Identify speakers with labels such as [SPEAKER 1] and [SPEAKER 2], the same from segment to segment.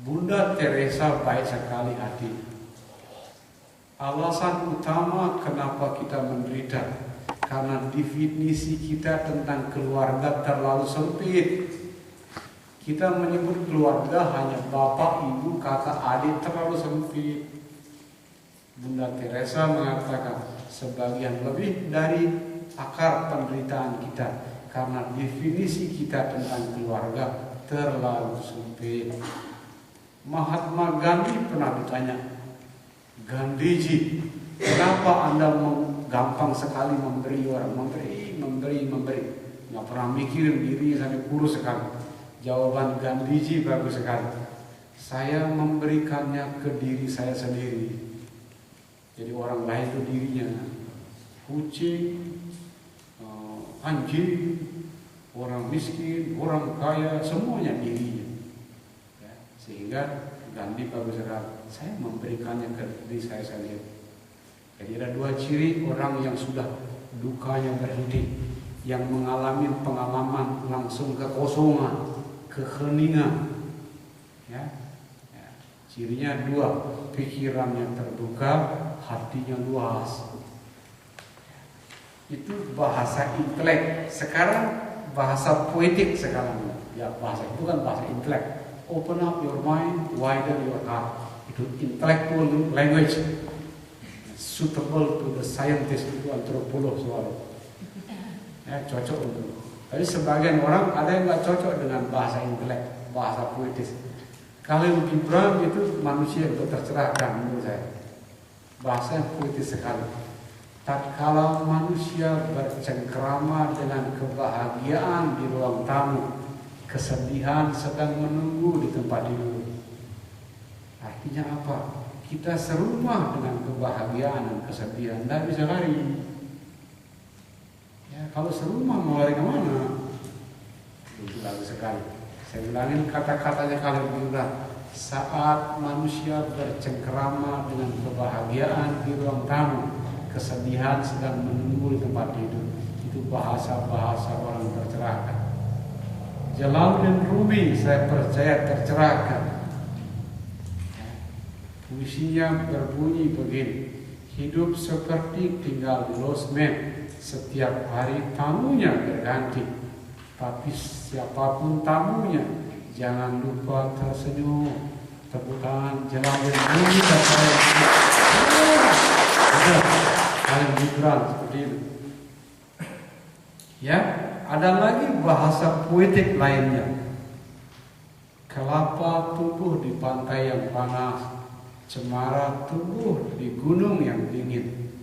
[SPEAKER 1] Bunda Teresa baik sekali hati. Alasan utama kenapa kita menderita karena definisi kita tentang keluarga terlalu sempit. Kita menyebut keluarga hanya bapak, ibu, kakak, adik, terlalu sempit. Bunda Teresa mengatakan sebagian lebih dari akar penderitaan kita karena definisi kita tentang keluarga terlalu sempit. Mahatma Gandhi pernah ditanya, Gandhiji, kenapa Anda gampang sekali memberi orang, memberi, nggak pernah mikirin diri sampai kurus sekali. Jawaban Gandhiji bagus sekali. Saya memberikannya ke diri saya sendiri. Jadi orang lain itu dirinya, kucing, anjing, orang miskin, orang kaya, semuanya dirinya. Ya, sehingga Gandhi bagus sekali. Saya memberikannya ke diri saya sendiri. Jadi ada dua ciri orang yang sudah dukanya berhenti, yang mengalami pengalaman langsung kekosongan, keheningan. Ya, cirinya dua, pikirannya terbuka, hatinya luas. Itu bahasa intelek. Sekarang bahasa poetik sekarang. Ya, bahasa itu bukan bahasa intelek. Open up your mind, widen your heart. Itu intellectual language, suitable to the scientist, itu antropolog soalnya. Ya, cocok untuk. Tapi sebagian orang ada yang nggak cocok dengan bahasa intelek, bahasa poetis. Khalil Gibran itu manusia yang tercerahkan menurut saya. Bahasa yang poetis sekali. Tatkala manusia bercengkrama dengan kebahagiaan di ruang tamu, kesedihan sedang menunggu di tempat tidur. Artinya apa? Kita serumah dengan kebahagiaan dan kesedihan, tidak bisa lari. Ya, kalau serumah mau lari kemana? Itu bagus sekali. Saya ulangin kata-katanya Khalil Gibran. Saat manusia bercengkrama dengan kebahagiaan di ruang tamu, kesedihan sedang menunggu di tempat tidur. Itu bahasa-bahasa orang tercerahkan. Jalaluddin Rumi saya percaya tercerahkan. Puisinya berbunyi begini, hidup seperti tinggal di losmen, setiap hari tamunya berganti, tapi siapapun tamunya jangan lupa tersenyum. Tepuk tangan Jalaluddin Rumi dan Khalil Gibran seperti itu. Ya, ada lagi bahasa poetik lainnya. Kelapa tumbuh di pantai yang panas, cemara tumbuh di gunung yang dingin.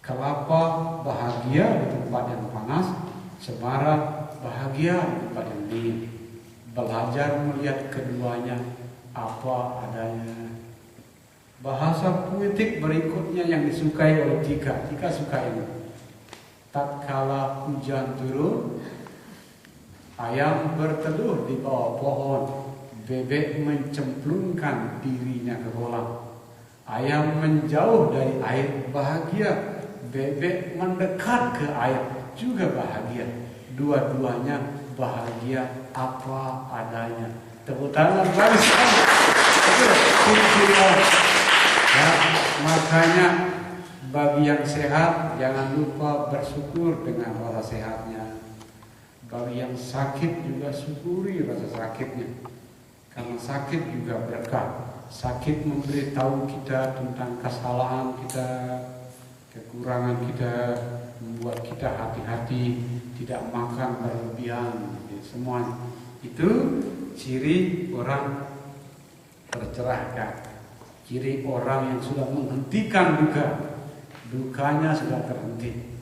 [SPEAKER 1] Kelapa bahagia di tempat yang panas, cemara bahagia di tempat yang dingin. Belajar melihat keduanya apa adanya. Bahasa poetik berikutnya yang disukai oleh Tika suka ini. Tatkala hujan turun, ayam berteduh di bawah pohon, bebek mencemplungkan dirinya ke kolam. Ayam menjauh dari air bahagia, bebek mendekat ke air juga bahagia. Dua-duanya bahagia apa adanya. Tepuk tangan bagus sekali. Ya, makanya bagi yang sehat jangan lupa bersyukur dengan rasa sehatnya. Bagi yang sakit juga syukuri rasa sakitnya. Karena sakit juga berkah. Sakit memberitahu kita tentang kesalahan kita, kekurangan kita, membuat kita hati-hati, tidak makan berlebihan. Semuanya itu ciri orang tercerahkan. Ciri orang yang sudah menghentikan dukanya sudah terhenti.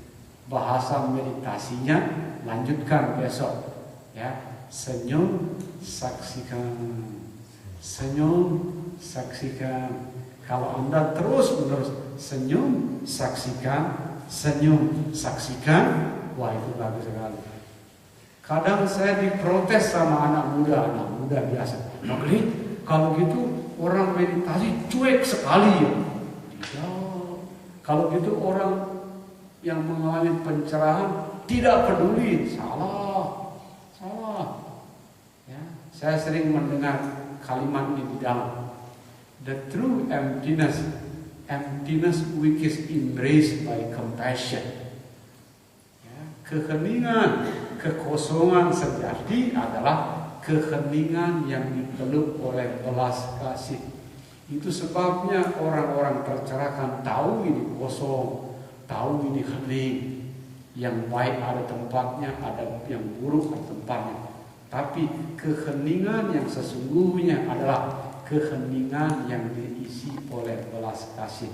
[SPEAKER 1] Bahasa meditasinya lanjutkan besok. Ya, senyum saksikan, senyum saksikan. Kalau Anda terus-menerus senyum saksikan, wah itu bagus sekali. Kadang saya diprotes sama anak muda biasa. Kalau gitu orang meditasi cuek sekali ya. Tidak. Kalau gitu orang yang mengalami pencerahan tidak peduli. Salah. Ya. Saya sering mendengar kalimat ini di dalam. The true emptiness which is embraced by compassion. Ya, keheningan, kekosongan sejati adalah keheningan yang dipeluk oleh belas kasih. Itu sebabnya orang-orang tercerahkan tahu ini kosong, tahu ini hening. Yang baik ada tempatnya, ada yang buruk ada tempatnya. Tapi keheningan yang sesungguhnya adalah keheningan yang diisi oleh belas kasih.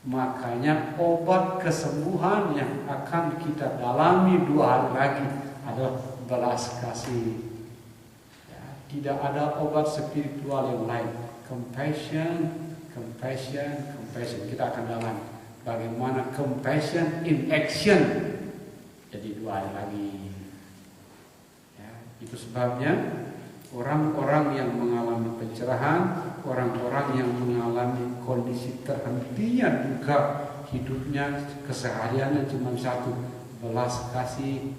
[SPEAKER 1] Makanya obat kesembuhan yang akan kita dalami 2 hari lagi adalah belas kasih. Ya, tidak ada obat spiritual yang lain. Compassion. Kita akan dalami bagaimana compassion in action. Jadi 2 hari lagi. Ya, itu sebabnya orang-orang yang mengalami pencerahan, orang-orang yang mengalami kondisi terhentinya duka hidupnya, kesehariannya cuma satu, belas kasih.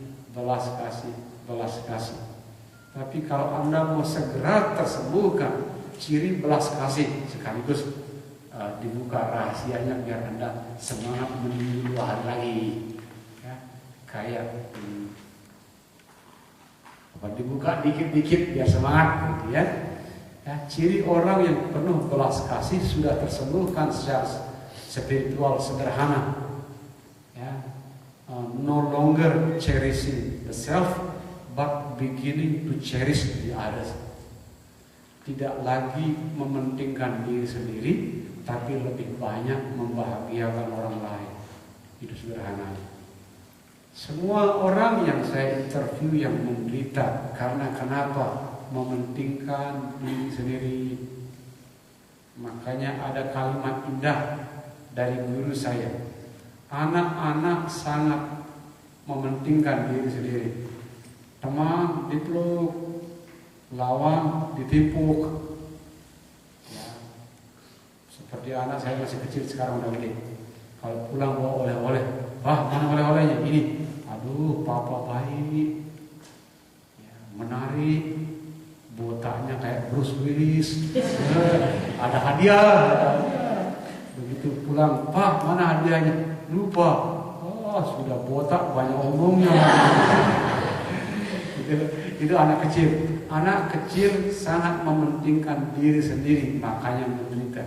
[SPEAKER 1] Tapi kalau Anda mau segera tersembuhkan, ciri belas kasih sekaligus dibuka rahasianya biar Anda semangat menunggu 2 hari lagi. Ya, kayak dibuka dikit-dikit biar semangat gitu ya. Ya, ciri orang yang penuh belas kasih sudah tersembuhkan secara spiritual sederhana. Ya, no longer cherishing the self but beginning to cherish the others. Tidak lagi mementingkan diri sendiri tapi lebih banyak membahagiakan orang lain. Itu sederhana. Semua orang yang saya interview yang menderita karena kenapa? Mementingkan diri sendiri. Makanya ada kalimat indah dari guru saya. Anak-anak sangat mementingkan diri sendiri. Teman dipeluk, lawan ditimpuk. Ya, seperti anak saya masih kecil sekarang udah gede. Kalau pulang bawa oleh-oleh, mana oleh-olehnya? Ini. Aduh, papa baik, ya, menarik, botaknya kayak Bruce Willis, ada hadiah. Begitu pulang, Pak, mana hadiahnya? Lupa. Oh, sudah botak, banyak omongnya. Itu anak kecil. Anak kecil sangat mementingkan diri sendiri, makanya menderita.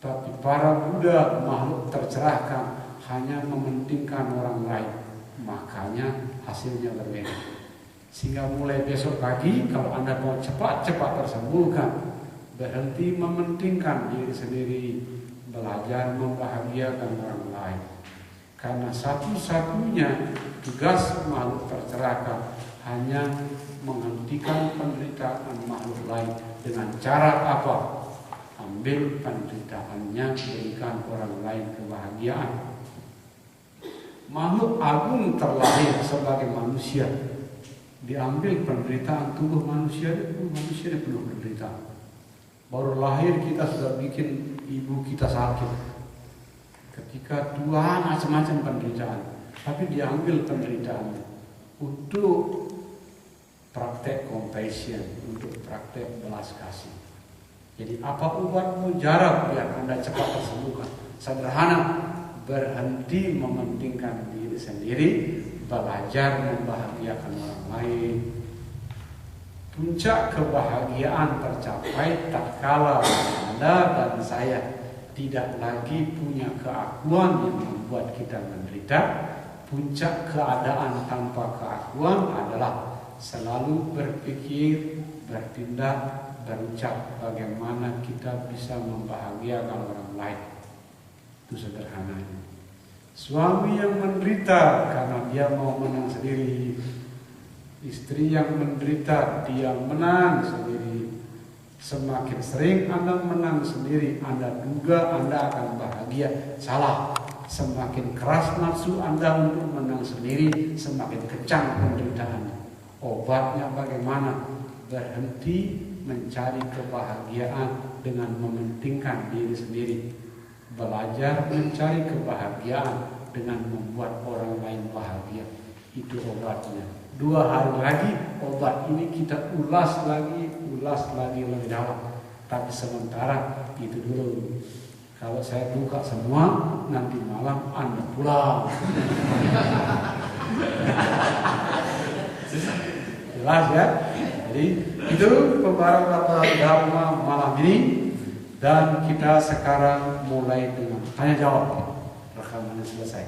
[SPEAKER 1] Tapi para Buddha, makhluk tercerahkan, hanya mementingkan orang lain, makanya hasilnya berbeda. Sehingga mulai besok pagi kalau Anda mau cepat-cepat tersembuhkan, berhenti mementingkan diri sendiri, belajar membahagiakan orang lain. Karena satu-satunya tugas makhluk tercerahkan hanya menghentikan penderitaan makhluk lain. Dengan cara apa? Ambil penderitaannya, berikan orang lain kebahagiaan. Makhluk agung terlahir sebagai manusia, diambil penderitaan tubuh manusia penuh penderitaan. Baru lahir kita sudah bikin ibu kita sakit. Ketika tua macam-macam penderitaan, tapi diambil penderitaannya untuk praktek compassion, untuk praktek belas kasih. Jadi apa obat mujarab biar Anda cepat tersembuhkan? Sederhana. Berhenti mementingkan diri sendiri, belajar membahagiakan orang lain. Puncak kebahagiaan tercapai tatkala Anda dan saya tidak lagi punya keakuan yang membuat kita menderita. Puncak keadaan tanpa keakuan adalah selalu berpikir, bertindak, berucap bagaimana kita bisa membahagiakan orang lain. Itu sederhananya. Suami yang menderita karena dia mau menang sendiri, istri yang menderita dia menang sendiri. Semakin sering Anda menang sendiri, Anda duga Anda akan bahagia. Salah. Semakin keras nafsu Anda untuk menang sendiri, semakin kencang penderitaan. Obatnya bagaimana? Berhenti mencari kebahagiaan dengan mementingkan diri sendiri. Belajar mencari kebahagiaan dengan membuat orang lain bahagia. Itu obatnya. 2 hari lagi obat ini kita ulas lagi ulas lagi lebih dalam. Tapi sementara itu dulu. Kalau saya buka semua, nanti malam Anda pulang. Jelas ya? Jadi itu pembahasan Dharma malam ini. Dan kita sekarang mulai dengan tanya jawab. Rekamannya selesai.